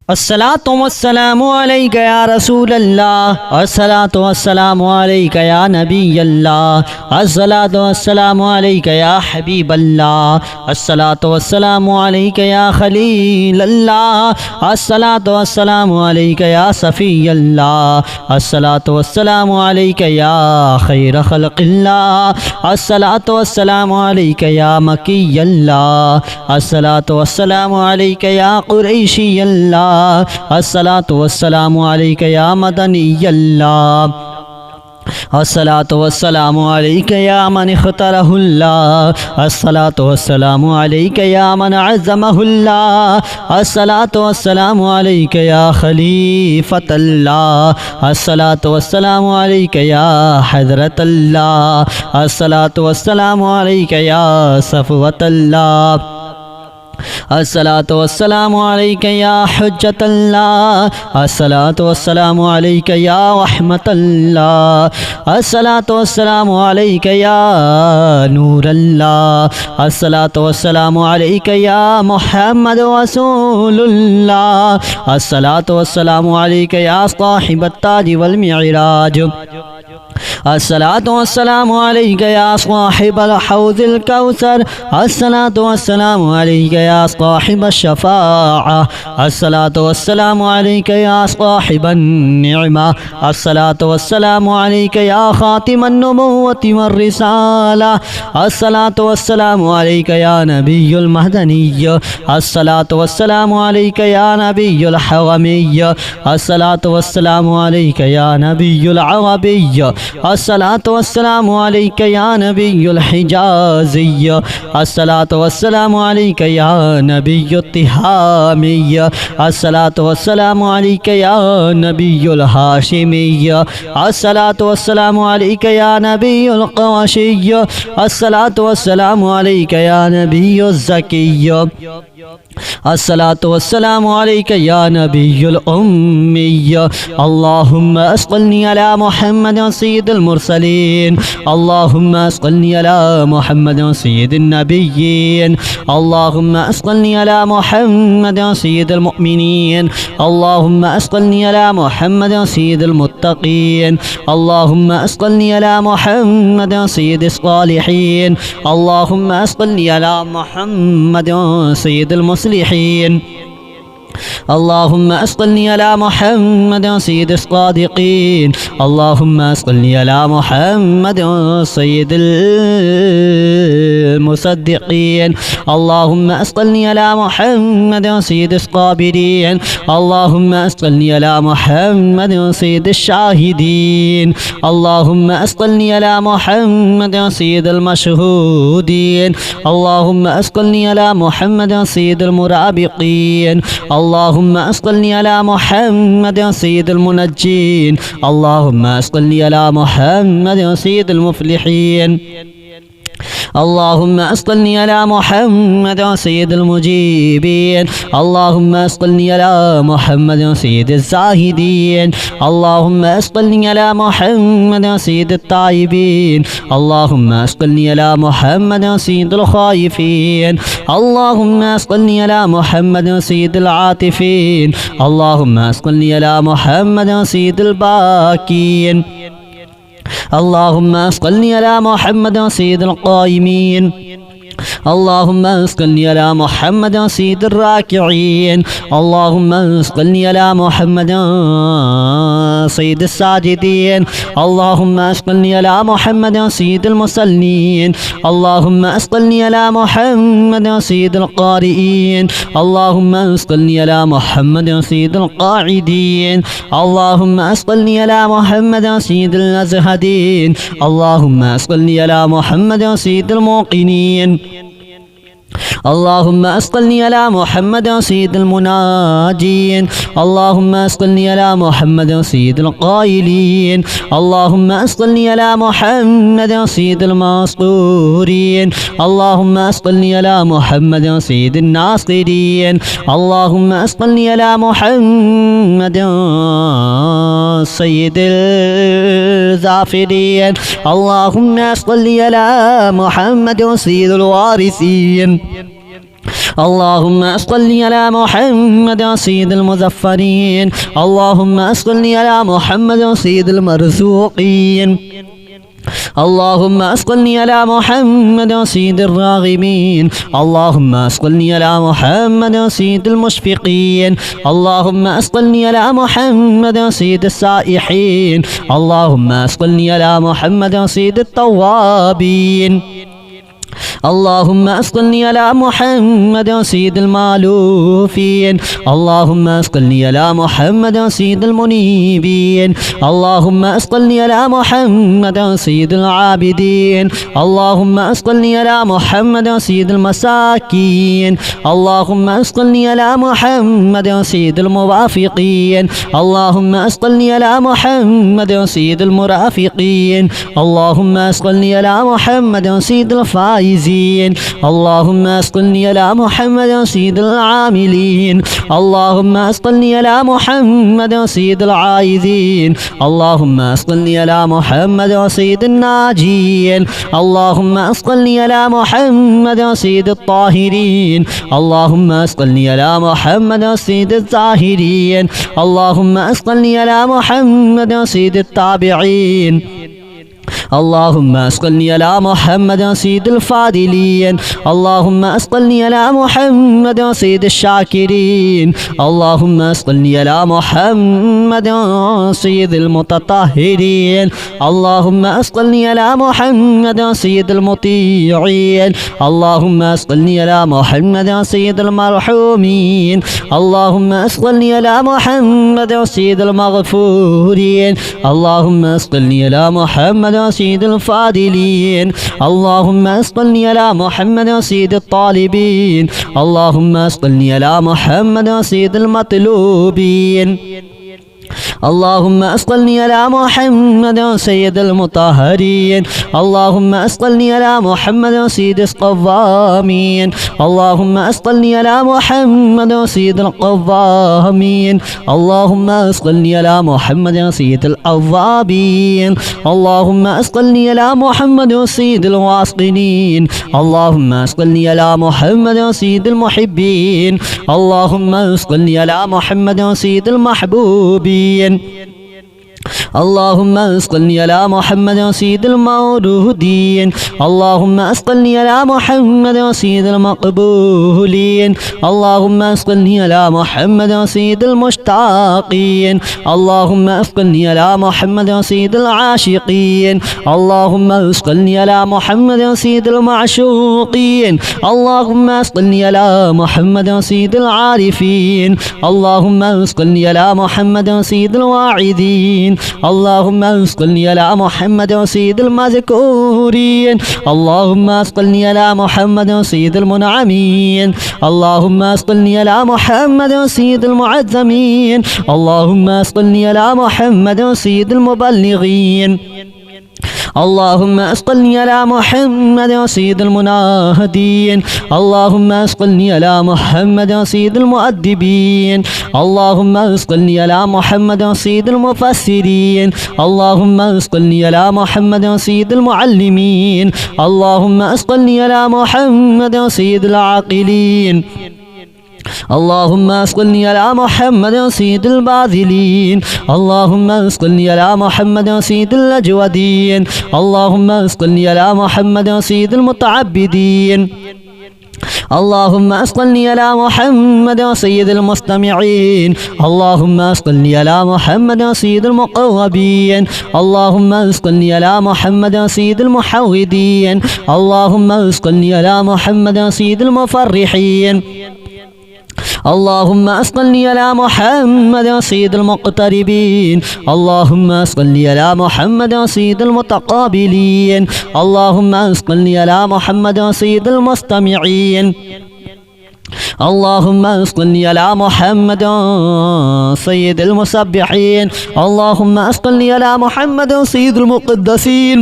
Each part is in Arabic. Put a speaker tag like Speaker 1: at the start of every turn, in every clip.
Speaker 1: अस्सलातु वस्सलामु अलैका या रसूल अल्लाह, अस्सलातु वस्सलामु अलैका या नबी अल्लाह, अस्सलातु वस्सलामु अलैका या हबीब अल्लाह, अस्सलातु वस्सलामु अलैका या खलील अल्लाह, अस्सलातु वस्सलामु अलैका या सफ़ी अल्लाह, अस्सलातु वस्सलामु अलैका या खैर खल्क़िल्लाह, अस्सलातु वस्सलामु अलैका या मकी अल्लाह, अस्सलातु वस्सलामु अलैका या कुरैशी अल्लाह, अस्सलातु वस्सलामु अलैका या मदनी अल्लाह, अस्सलातु वस्सलामु अलैका या मन इख्तरहुल्लाह, अस्सलातु वस्सलामु अलैका या मन अज़्ज़महुल्लाह, अस्सलातु वस्सलामु अलैका या खलीफतल्लाह, अस्सलातु वस्सलामु अलैका या हज़रतल्लाह, अस्सलातु वस्सलामु अलैका या सफ़वतल्लाह, अस्सलातु वस्सलामु अलैका या हुज्जतल्लाह, अस्सलातु वस्सलामु अलैका या रहमतल्लाह, अस्सलातु वस्सलामु अलैका या नूरल्लाह, अस्सलातु वस्सलामु अलैका या मुहम्मद रसूलुल्लाह, अस्सलातु वस्सलामु अलैका या साहिबत ताज वल मिअराज, अस्सलातु वस्सलामु अलैका या साहिबल हौज़िल कौसर, अस्सलातु वस्सलामु अलैका या साहिबश शफ़ाअह, अस्सलातु वस्सलामु अलैका या साहिबन निअमा, अस्सलातु वस्सलामु अलैका या खातिमन नबुव्वति वर रिसाला, अस्सलातु वस्सलामु अलैका या नबियुल महदनिय्य, अस्सलातु वस्सलामु अलैका या नबियुल हवमिय्य, अस्सलातु वस्सलामु अलैका या नबियुल अरबिय्य, अस्सलातु वस्सलामु अलैका या नबियुल हिजाज़िय्य, अस्सलातु वस्सलामु अलैका या नबियुत तिहामिय्य, अस्सलातु वस्सलामु अलैका या नबियुल हाशिमिय्य, अस्सलातु वस्सलामु अलैका या नबियुल क़वाशिय्य, अस्सलातु वस्सलामु अलैका या नबियुज़ ज़किय्य, अस्सलातु वस्सलामु अलैका या नबियुल उम्मिय्य, अल्लाहुम्मा अस्क़िनी अला मुहम्मद सय्यिदिल मुरसलीन, अल्लाहुम्मा अस्क़िनी अला मुहम्मद सय्यिदिन नबिय्यीन, अल्लाहुम्मा अस्क़िनी अला मुहम्मद सय्यिदिल मुअमिनीन, अल्लाहुम्मा अस्क़िनी अला मुहम्मद सय्यिदिल मुत्तक़ीन, अल्लाहुम्मा अस्क़िनी अला मुहम्मद सय्यिदिस सालिहीन, अल्लाहुम्मा अस्क़िनी अला मुहम्मद सय्यिदिल मुस्लिहीन, अल्लाहुम्मा अस्क़िनी अला मुहम्मद सय्यिदिस सादिक़ीन, अल्लाहुम्मा अस्क़िनी अला मुहम्मद सय्यिदिल मुसद्दिक़ीन, अल्लाहुम्मा अस्क़िनी अला मुहम्मद सय्यिदिस क़ाबिरीन, अल्लाहुम्मा अस्क़िनी अला मुहम्मद सय्यिदिश शाहिदीन, अल्लाहुम्मा अस्क़िनी अला मुहम्मद सय्यिदिल मशहूदीन, अल्लाहुम्मा अस्क़िनी अला मुहम्मद सय्यिदिल मुराबिक़ीन, अल्लाहुम्मा अस्क़िनी अला मुहम्मद सय्यिदिल मुनज्जीन, अल्लाहुम्मा अस्क़िनी अला मुहम्मद सय्यिदिल मुफ़्लिहीन, अल्लाहुम्मा अस्क़िनी अला मुहम्मद सय्यिदिल मुजीबीन, अल्लाहुम्मा अस्क़िनी अला मुहम्मद सय्यिदिज़ ज़ाहिदीन, अल्लाहुम्मा अस्क़िनी अला मुहम्मद सय्यिदित ताइबीन, अल्लाहुम्मा अस्क़िनी अला मुहम्मद सय्यिदिल ख़ाइफ़ीन, अल्लाहुम्मा अस्क़िनी अला मुहम्मद सय्यिदिल आतिफ़ीन, अल्लाहुम्मा अस्क़िनी अला मुहम्मद सय्यिदिल बाकीन, अल्लाहुम्मा अस्क़िनी अला मुहम्मद सय्यिदिल क़ाइमीन, अल्लाहुम्मा अस्क़िनी अला मुहम्मद सय्यिदिर राकिईन, अल्लाहुम्मा अस्क़िनी अला मुहम्मद सय्यिदिस साजिदीन, अल्लाहुम्मा अस्क़िनी अला मुहम्मद सय्यिदिल मुसल्लीन, अल्लाहुम्मा अस्क़िनी अला मुहम्मद सय्यिदिल क़ारिईन, अल्लाहुम्मा अस्क़िनी अला मुहम्मद सय्यिदिल क़ाइदीन, अल्लाहुम्मा अस्क़िनी अला मुहम्मद सय्यिदिल अज़हदीन, अल्लाहुम्मा अस्क़िनी अला मुहम्मद सय्यिदिल मुक़िनीन, अल्लाहुम्मा अस्क़िनी अला मुहम्मद सय्यिदिल मुनाजीन, अल्लाहुम्मा अस्क़िनी अला मुहम्मद सय्यिदिल क़ाइलीन, अल्लाहुम्मा अस्क़िनी अला मुहम्मद सय्यिदिल मस्क़ूरीन, अल्लाहुम्मा अस्क़िनी अला मुहम्मद सय्यिदिन नासिरीन, अल्लाहुम्मा अस्क़िनी अला मुहम्मद सय्यिदिल ज़ाफ़िरीन, अल्लाहुम्मा अस्क़िनी अला मुहम्मद सय्यिदिल वारिसीन, اللهم صل على محمد سيد المظفرين. اللهم صل على محمد سيد المرزوقين. اللهم صل على محمد سيد الراغبين. اللهم صل على محمد سيد المشفقين. اللهم صل على محمد سيد السائحين. اللهم صل على محمد سيد التوابين. اللهم صل على محمد سيد المالوفين. اللهم صل على محمد سيد المنيبين. اللهم صل على محمد سيد العابدين. اللهم صل على محمد سيد المساكين. اللهم صل على محمد سيد الموافقين. اللهم صل على محمد سيد المرافقين. اللهم صل على محمد سيد الفائزين. اللهم صل على محمد سيد العاملين. اللهم صل على محمد سيد العائذين. اللهم صل على محمد سيد الناجين. اللهم صل على محمد سيد الطاهرين. اللهم صل على محمد سيد الزاهرين. اللهم صل على محمد سيد التابعين. اللهم صل على محمد سيد الفاضلين. اللهم صل على محمد سيد الشاكرين. اللهم صل على محمد سيد المتطهرين. اللهم صل على محمد سيد المطيعين. اللهم صل على محمد سيد المرحومين. اللهم صل على محمد سيد المغفورين. اللهم صل على محمد سيد الفاضلين. اللهم صل على محمد سيد الطالبين. اللهم صل على محمد سيد المطلوبين. اللهم صل على محمد سيد المطهرين. اللهم صل على محمد سيد القوامين. اللهم صل على محمد سيد القوامين. اللهم صل على محمد سيد الأوابين. اللهم صل على محمد سيد الواصلين. اللهم صل على محمد سيد المحبين. اللهم صل على محمد سيد المحبوبين. اللهم صل على محمد سيد المولودين. اللهم صل على محمد سيد المقبولين. اللهم صل على محمد سيد المشتاقين. اللهم صل على محمد سيد العاشقين. اللهم صل على محمد سيد المعشوقين. اللهم صل على محمد سيد العارفين. اللهم صل على محمد سيد الواعدين. اللهم صل على محمد سيد المذكورين. اللهم صل على محمد سيد المنعمين. اللهم صل على محمد سيد المعظمين. اللهم صل على محمد سيد المبلغين. اللهم صل على محمد سيد المناهدين. اللهم صل على محمد سيد المؤدبين. اللهم صل على محمد سيد المفسرين. اللهم صل على محمد سيد المعلمين. اللهم صل على محمد سيد العاقلين. اللهم صل على محمد سيد الباذلين. اللهم صل على محمد سيد الأجودين. اللهم صل على محمد سيد المتعبدين. اللهم صل على محمد سيد المستمعين. اللهم صل على محمد سيد المقربين. اللهم صل على محمد سيد المحودين. اللهم صل على محمد سيد المفرحين. اللهم صل على محمد سيد المقتربين. اللهم صل على محمد سيد المتقابلين. اللهم صل على محمد سيد المستمعين. اللهم صل على محمد سيد المسبحين. اللهم صل على محمد سيد المقدسين.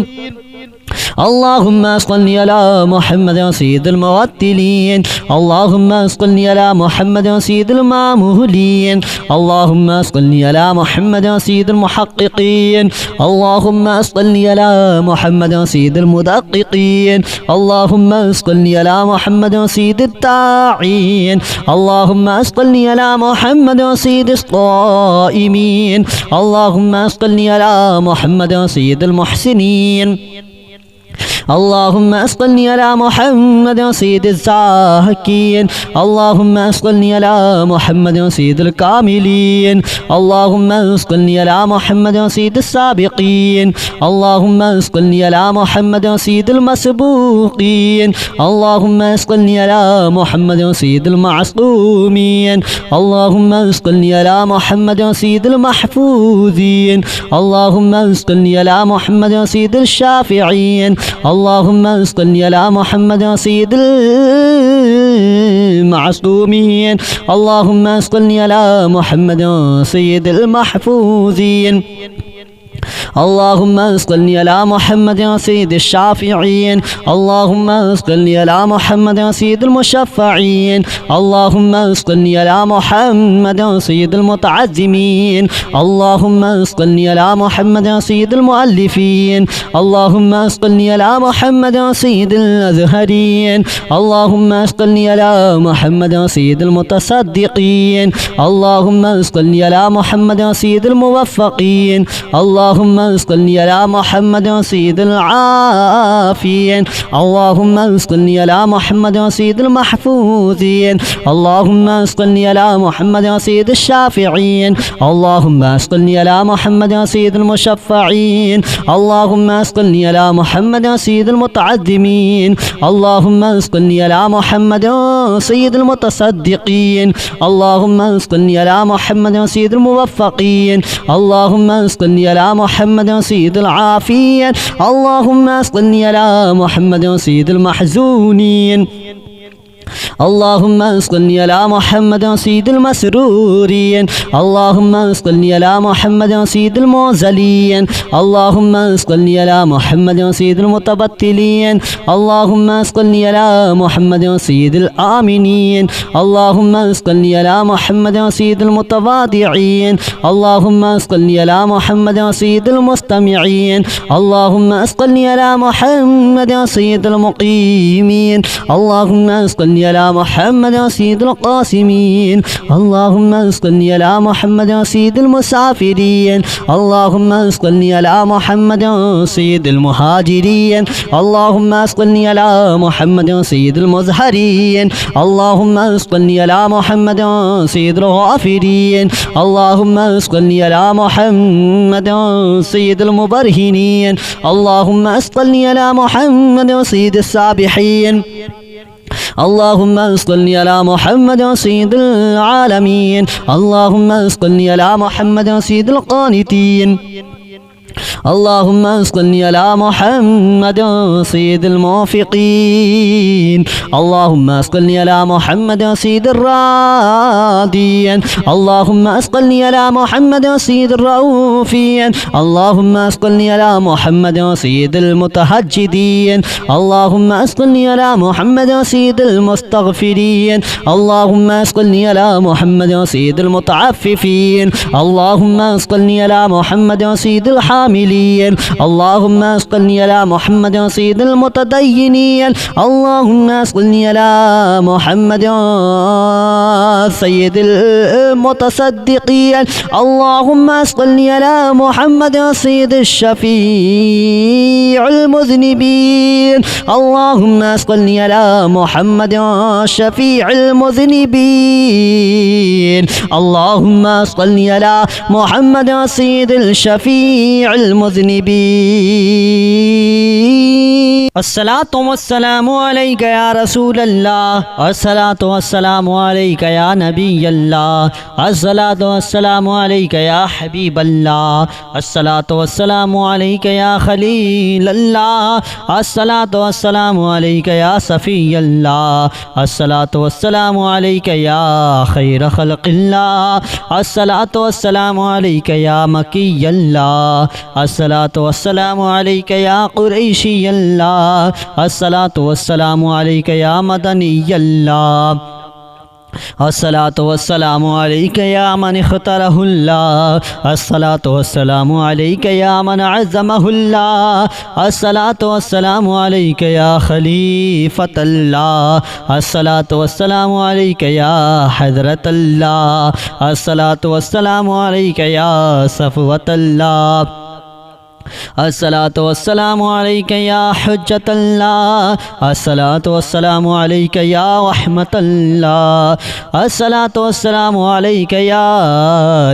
Speaker 1: اللهم صل على محمد سيد المرتلين اللهم صل على محمد سيد المامولين اللهم صل على محمد سيد المحققين اللهم صل على محمد سيد المدققين اللهم صل على محمد سيد الداعين اللهم صل على محمد سيد الصائمين اللهم صل على محمد سيد المحسنين اللهم صل على محمد سيد الزاكين اللهم صل على محمد سيد الكاملين اللهم صل على محمد سيد السابقين اللهم صل على محمد سيد المسبوقين اللهم صل على محمد سيد المعصومين اللهم صل على محمد سيد المحفوظين اللهم صل على محمد سيد الشافعين اللهم صل على محمد سيد المعصومين اللهم صل على محمد سيد المحفوظين اللهم صل على محمد سيد الشافعين اللهم صل على محمد سيد المشفعين اللهم صل على محمد سيد المتعزمين اللهم صل على محمد سيد المؤلفين اللهم صل على محمد سيد الأزهرين اللهم صل على محمد سيد المتصدقين اللهم صل على محمد سيد الموفقين اللهم صل على محمد سيد العافين اللهم صل على محمد سيد المحفوظين اللهم صل على محمد سيد الشافعين اللهم صل على محمد سيد المشفعين اللهم صل على محمد سيد المتعظمين اللهم صل على محمد سيد المتصدقين اللهم صل على محمد سيد الموفقين اللهم صل على محمد سيد العافين اللهم صل على محمد سيد المحزونين اللهم صل على محمد سيد المسرورين اللهم صل على محمد سيد المعزلين اللهم صل على محمد سيد المتبتلين اللهم صل على محمد سيد الآمنين اللهم صل على محمد سيد المتواضعين اللهم صل على محمد سيد المستمعين اللهم صل على محمد سيد المقيمين اللهم صل على محمد سيد القاسمين اللهم صل على محمد سيد المسافرين اللهم صل على محمد سيد المهاجرين اللهم صل على محمد سيد المزهرين اللهم صل على محمد سيد الغافرين اللهم صل على محمد سيد المبرهنين اللهم صل على محمد سيد السابحين اللهم صل على محمد سيد العالمين اللهم صل على محمد سيد القانتين اللهم صل على محمد سيد الموفقين اللهم صل على محمد سيد الرادين اللهم صل على محمد سيد الرؤوفين اللهم صل على محمد سيد المتهجدين اللهم صل على محمد سيد المستغفرين اللهم صل على محمد سيد المتعففين اللهم صل على محمد سيد الحاملين اللهم صل على محمد سيد المتدينين اللهم صل على محمد سيد المتصدقين اللهم صل على محمد سيد الشفيع المذنبين اللهم صل على محمد شفيع المذنبين اللهم صل على محمد سيد الشفيع المذنبين अस्सलातु वस्सलामु अलैका या रसूल अल्लाह अस्सलातु वस्सलामु अलैका या नबी अल्लाह अस्सलातु वस्सलामु अलैका या हबीब अल्लाह अस्सलातु वस्सलामु अलैका या खलील अल्लाह अस्सलातु वस्सलामु अलैका या सफ़ी अल्लाह अस्सलातु वस्सलामु अलैका या खैर खल्क़िल्लाह अस्सलातु वस्सलामु अलैका या मकी अल्लाह अस्सलातु वस्सलामु अलैका या कुरैशी अल्लाह अस्सलातु वस्सलामु अलैका या मदनी अल्लाह अस्सलातु वस्सलामु अलैका या मन इख्तरहुल्लाह अस्सलातु वस्सलामु अलैका या मन अज़्ज़महुल्लाह अस्सलातु वस्सलामु अलैका या खलीफतल्लाह अस्सलातु वस्सलामु अलैका या हज़रतल्लाह अस्सलातु वस्सलामु अलैका या सफ़वतल्लाह अस्सलातु वस्सलामु अलैका या हुज्जतल्लाह अस्सलातु वस्सलामु अलैका या रहमतल्लाह अस्सलातु वस्सलामु अलैका या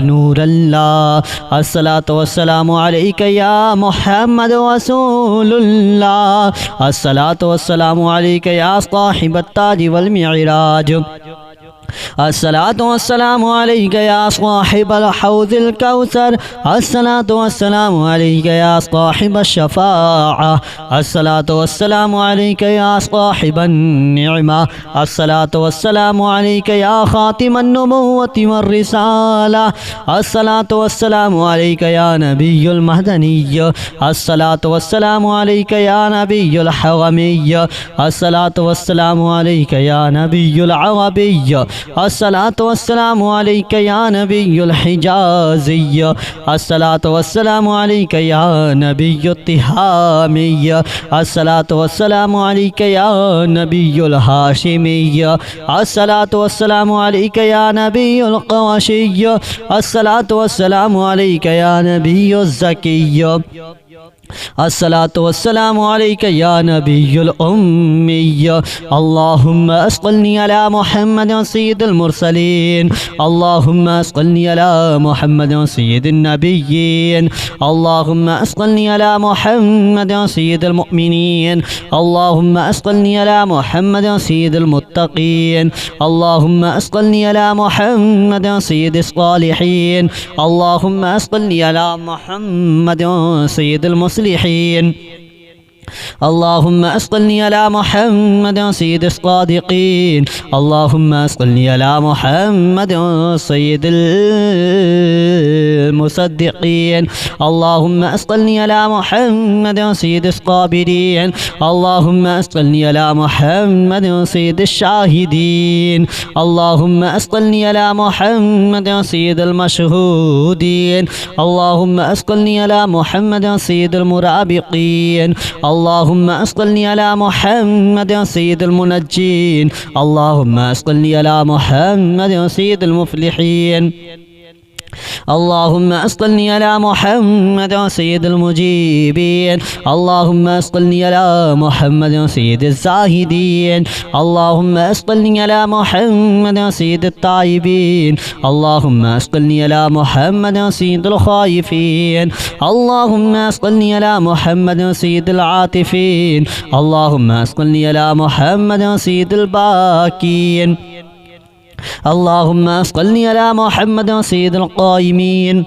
Speaker 1: नूरल्लाह अस्सलातु वस्सलामु अलैका या मुहम्मद रसूलुल्लाह अस्सलातु वस्सलामु अलैका या साहिबत ताज वल मिअराज अस्सलातु वस्सलामु अलैका या साहिबल हौज़िल कौसर अस्सलातु वस्सलामु अलैका या साहिबश शफ़ाअह अस्सलातु वस्सलामु अलैका या साहिबन निअमा अस्सलातु वस्सलामु अलैका या खातिमन नबुव्वति वर रिसाला अस्सलातु वस्सलामु अलैका या नबियुल महदनिय्य अस्सलातु वस्सलामु अलैका या नबियुल हवमिय्य अस्सलातु वस्सलामु अलैका या नबियुल अरबिय्य अस्सलातु वस्सलामु अलैका या नबियुल हिजाज़िय्य अस्सलातु वस्सलामु अलैका या नबियुत तिहामिय्य अस्सलातु वस्सलामु अलैका या नबियुल हाशिमिय्य अस्सलातु वस्सलामु अलैका या नबियुल क़वाशिय्य अस्सलातु वस्सलामु अलैका या नबियुज़ ज़किय्य अस्सलातु वस्सलामु अलैका या नबियुल उम्मिय्य अल्लाहुम्मा अस्क़िनी अला मुहम्मद सय्यिदिल मुरसलीन अल्लाहुम्मा अस्क़िनी अला मुहम्मद सय्यिदिन नबिय्यीन अल्लाहुम्मा अस्क़िनी अला मुहम्मद सय्यिदिल मुअमिनीन अल्लाहुम्मा अस्क़िनी अला मुहम्मद सय्यिदिल मुत्तक़ीन अल्लाहुम्मा अस्क़िनी अला मुहम्मद सय्यिदिस सालिहीन अल्लाहुम्मा अस्क़िनी अला मुहम्मद सय्यिदिल मुस्लिहीन اللهم اسقني على محمد سيد الصادقين اللهم اسقني على محمد سيد المصدقين اللهم اسقني على محمد سيد الصابرين اللهم اسقني على محمد سيد الشاهدين اللهم اسقني على محمد سيد المشهودين اللهم اسقني على محمد سيد المرابقين اللهم اسقني على محمد سيد المنجين اللهم اسقني على محمد سيد المفلحين اللهم اسقني على محمد سيد المجيبين اللهم اسقني على محمد سيد الزاهدين اللهم اسقني على محمد سيد التائبين اللهم اسقني على محمد سيد الخائفين اللهم اسقني على محمد سيد العاطفين اللهم اسقني على محمد سيد الباكين اللهم اسقني على محمد سيد القائمين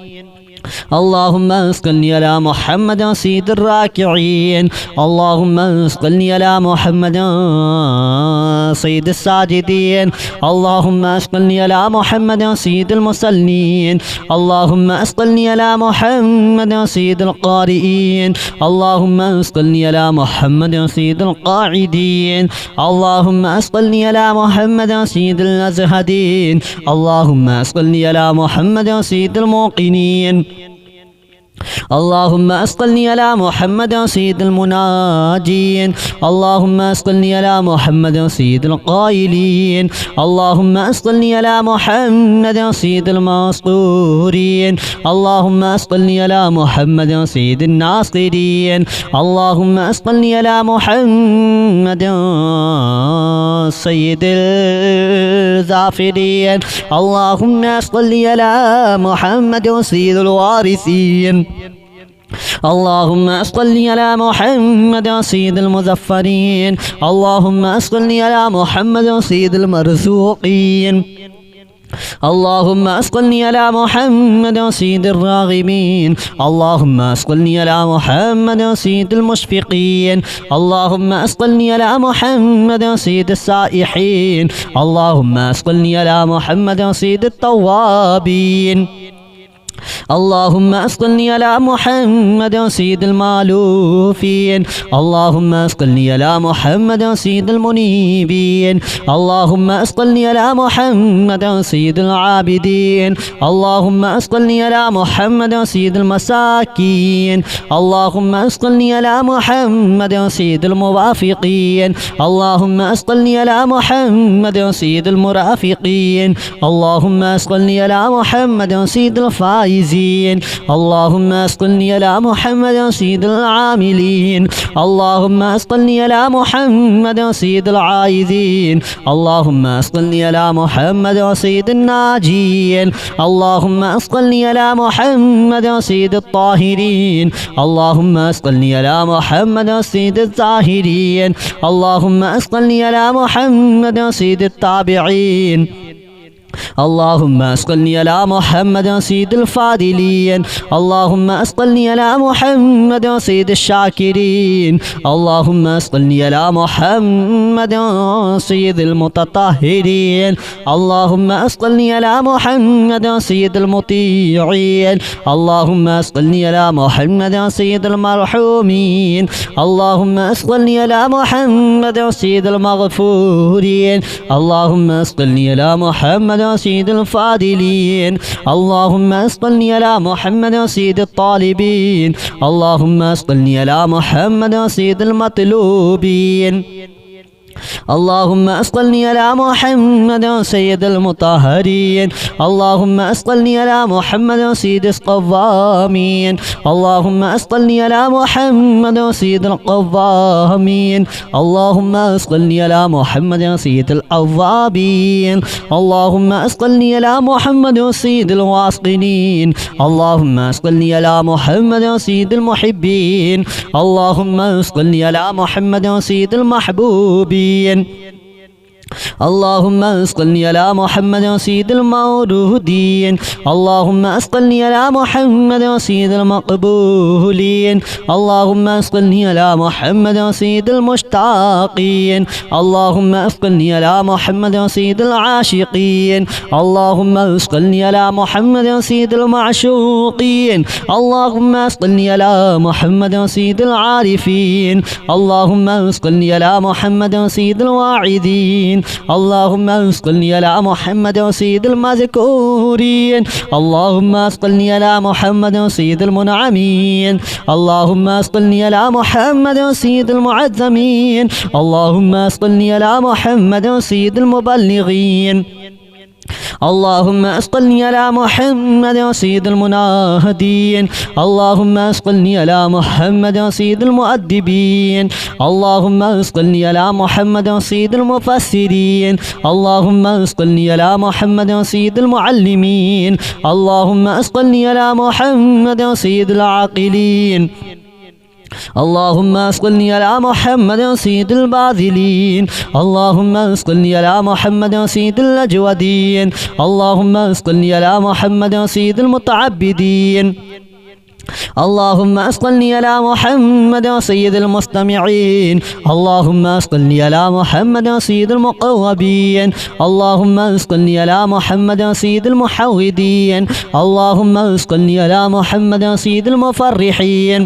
Speaker 1: اللهم اسقني على محمد سيد الراكعين اللهم اسقني على محمد سيد الساجدين اللهم اسقني على محمد سيد المصلين اللهم اسقني على محمد سيد القارئين اللهم اسقني على محمد سيد القاعدين اللهم اسقني على محمد سيد الازهدين اللهم اسقني على محمد سيد الموقنين اللهم اسقني على محمد سيد المناجين اللهم اسقني على محمد سيد القائلين اللهم اسقني على محمد سيد المسطورين اللهم اسقني على محمد سيد الناصرين اللهم اسقني على محمد سيد الزافرين اللهم اسقني على محمد سيد الوارثين اللهم صل على محمد سيد المظفرين. اللهم صل على محمد سيد المرزوقين. اللهم صل على محمد سيد الراغبين. اللهم صل على محمد سيد المشفقين. اللهم صل على محمد سيد السائحين. اللهم صل على محمد سيد التوابين. اللهم صل على محمد سيد المالوفين. اللهم صل على محمد سيد المنيبين. اللهم صل على محمد سيد العابدين. اللهم صل على محمد سيد المساكين. اللهم صل على محمد سيد الموافقين. اللهم صل على محمد سيد المرافقين. اللهم صل على محمد سيد الفائزين. اللهم صل على محمد سيد العاملين. اللهم صل على محمد سيد العائذين. اللهم صل على محمد سيد الناجين. اللهم صل على محمد سيد الطاهرين. اللهم صل على محمد سيد الزاهرين. اللهم صل على محمد سيد التابعين. اللهم صل على محمد سيد الفاضلين. اللهم صل على محمد سيد الشاكرين. اللهم صل على محمد سيد المتطهرين. اللهم صل على محمد سيد المطيعين. اللهم صل على محمد سيد المرحومين. اللهم صل على محمد سيد المغفورين. اللهم صل على محمد سيد الفاضلين. اللهم صل على محمد سيد الطالبين. اللهم صل على محمد سيد المطلوبين. اللهم صل على محمد سيد المطهرين. اللهم صل على محمد سيد القوامين. اللهم صل على محمد سيد القوامين. اللهم صل على محمد سيد الأوابين. اللهم صل على محمد سيد الواصلين. اللهم صل على محمد سيد المحبين. اللهم صل على محمد سيد المحبوبين. اللهم صل على محمد سيد المولودين. اللهم صل على محمد سيد المقبولين. اللهم صل على محمد سيد المشتاقين. اللهم صل على محمد سيد العاشقين. اللهم صل على محمد سيد المعشوقين. اللهم صل على محمد سيد العارفين. اللهم صل على محمد سيد الواعدين. اللهم صل على محمد سيد المذكورين. اللهم صل على محمد سيد المنعمين. اللهم صل على محمد سيد المعظمين. اللهم صل على محمد سيد المبلغين. اللهم صل على محمد سيد المناهدين. اللهم صل على محمد سيد المؤدبين. اللهم صل على محمد سيد المفسرين. اللهم صل على محمد سيد المعلمين. اللهم صل على محمد سيد العاقلين. اللهم صل على محمد سيد الباذلين. اللهم صل على محمد سيد الأجودين. اللهم صل على محمد سيد المتعبدين. اللهم صل على محمد سيد المستمعين. اللهم صل على محمد سيد المقربين. اللهم صل على محمد سيد المحودين. اللهم صل على محمد سيد المفرحين.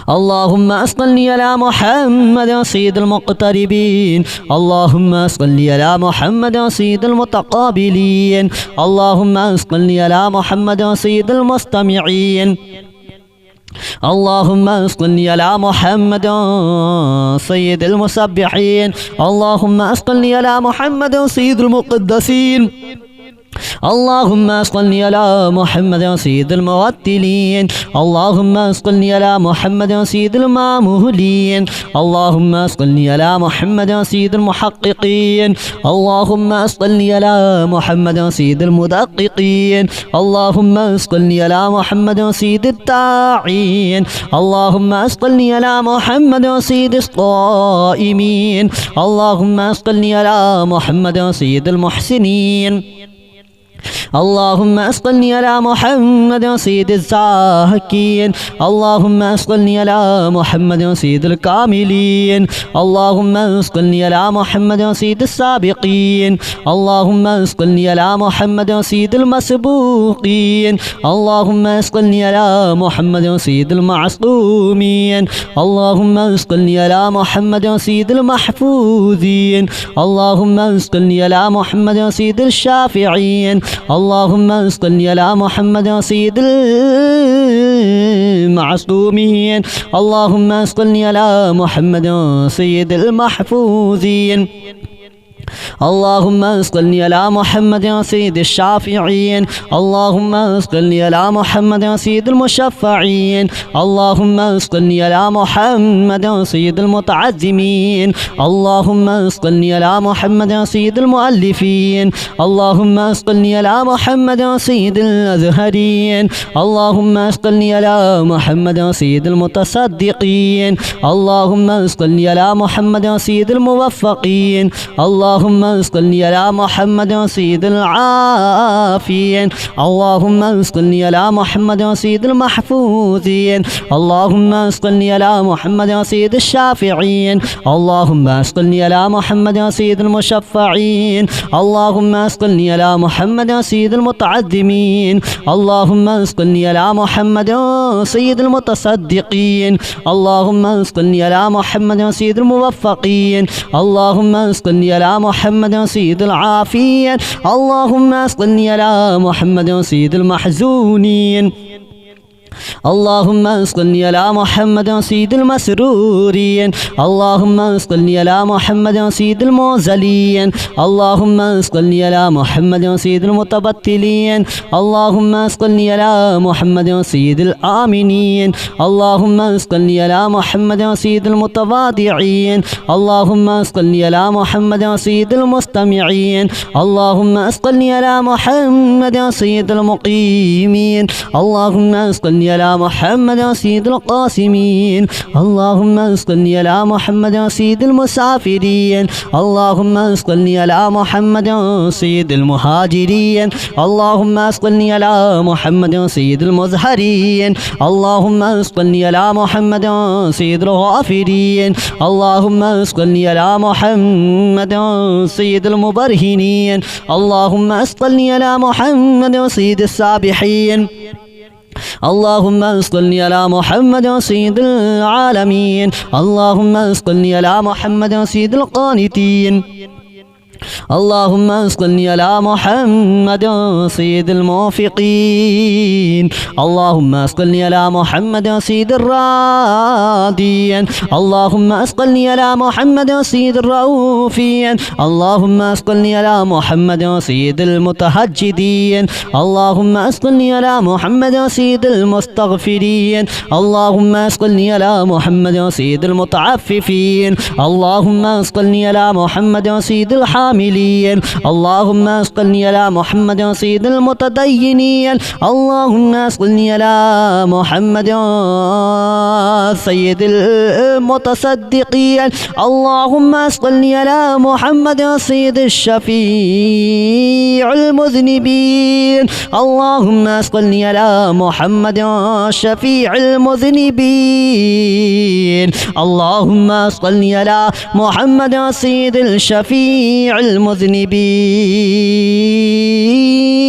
Speaker 1: اللهم صل على محمد سيد المقتربين. اللهم صل على محمد سيد المتقابلين. اللهم صل على محمد سيد المستمعين. اللهم صل على محمد سيد المسبحين. اللهم صل على محمد سيد المقدسين. اللهم صل على محمد سيد المرتلين. اللهم صل على محمد سيد المامولين. اللهم صل على محمد سيد المحققين. اللهم صل على محمد سيد المدققين. اللهم صل على محمد سيد الداعين. اللهم صل على محمد سيد الصائمين. اللهم صل على محمد سيد المحسنين. اللهم صل على محمد سيد الزاكين. اللهم صل على محمد سيد الكاملين. اللهم صل على محمد سيد السابقين. اللهم صل على محمد سيد المسبوقين. اللهم صل على محمد سيد المعصومين. اللهم صل على محمد سيد المحفوظين. اللهم صل على محمد سيد الشافعين. اللهم صل على محمد سيد المعصومين. اللهم صل على محمد سيد المحفوظين. اللهم صل على محمد سيد الشافعين. اللهم صل على محمد سيد المشفعين. اللهم صل على محمد سيد المتعزمين. اللهم صل على محمد سيد المؤلفين. اللهم صل على محمد سيد الأزهرين. اللهم صل على محمد سيد المتصدقين. اللهم صل على محمد سيد الموفقين. اللهم صل على محمد سيد العافين. اللهم صل على محمد سيد المحفوظين. اللهم صل على محمد سيد الشافعين. اللهم صل على محمد سيد المشفعين. اللهم صل على محمد سيد المتعزمين. اللهم صل على محمد سيد المتصدقين. اللهم صل على محمد سيد الموفقين. اللهم صل على محمد سيد العافين. اللهم صل على محمد سيد المحزونين. اللهم صل على محمد سيد المسرورين. اللهم صل على محمد سيد الموزلين. اللهم صل على محمد سيد المتبتلين. اللهم صل على محمد سيد الآمنين. اللهم صل على محمد سيد المتواضعين. اللهم صل على محمد سيد المستمعين. اللهم صل على محمد سيد المقيمين. اللهم صل على محمد سيد القاسمين. اللهم صل على محمد سيد المسافرين. اللهم صل على محمد سيد المهاجرين. اللهم صل على محمد سيد المزهرين. اللهم صل على محمد سيد الغافرين. اللهم صل على محمد سيد المبرهنين. اللهم صل على محمد سيد السابحين. اللهم صل على محمد سيد العالمين. اللهم صل على محمد سيد القانتين. اللهم صل على محمد سيد الموفقين. اللهم صل على محمد سيد الرادين. اللهم صل على محمد سيد الرؤوفين. اللهم صل على محمد سيد المتهجدين. اللهم صل على محمد سيد المستغفرين. اللهم صل على محمد سيد المتعففين. اللهم صل على محمد سيد الحامدين. اللهم صل على محمد سيد المتدينين. اللهم صل على محمد سيد المتصدقين. اللهم صل على محمد سيد الشفيع المذنبين. اللهم صل على محمد شفيع المذنبين. اللهم صل على محمد سيد الشفيع المذنبين.